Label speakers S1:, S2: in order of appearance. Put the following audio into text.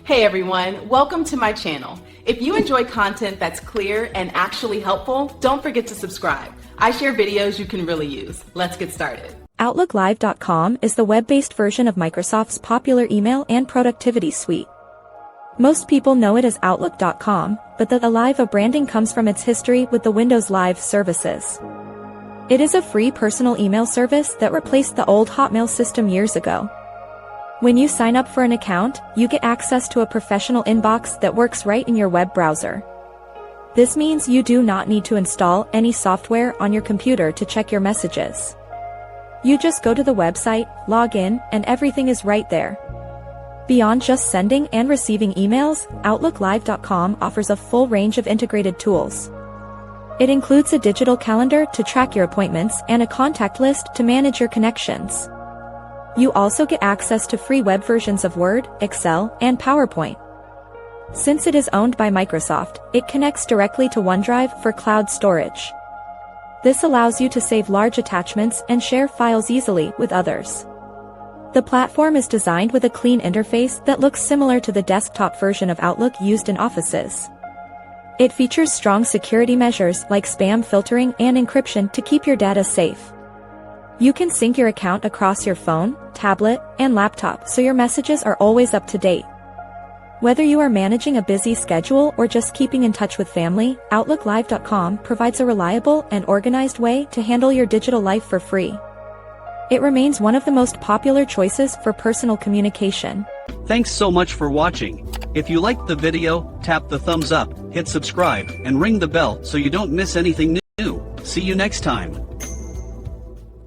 S1: Hey everyone, welcome to my channel. If you enjoy content that's clear and actually helpful, don't forget to subscribe. I share videos you can really use. Let's get started.
S2: OutlookLive.com is the web-based version of Microsoft's popular email and productivity suite. Most people know it as Outlook.com, but the Live branding comes from its history with the Windows Live services. It is a free personal email service that replaced the old Hotmail system years ago. When you sign up for an account, you get access to a professional inbox that works right in your web browser. This means you do not need to install any software on your computer to check your messages. You just go to the website, log in, and everything is right there. Beyond just sending and receiving emails, OutlookLive.com offers a full range of integrated tools. It includes a digital calendar to track your appointments and a contact list to manage your connections. You also get access to free web versions of Word, Excel, and PowerPoint. Since it is owned by Microsoft, it connects directly to OneDrive for cloud storage. This allows you to save large attachments and share files easily with others. The platform is designed with a clean interface that looks similar to the desktop version of Outlook used in offices. It features strong security measures like spam filtering and encryption to keep your data safe. You can sync your account across your phone, tablet, and laptop so your messages are always up to date. Whether you are managing a busy schedule or just keeping in touch with family, OutlookLive.com provides a reliable and organized way to handle your digital life for free. It remains one of the most popular choices for personal communication.
S3: Thanks so much for watching. If you liked the video, tap the thumbs up, hit subscribe, and ring the bell so you don't miss anything new. See you next time.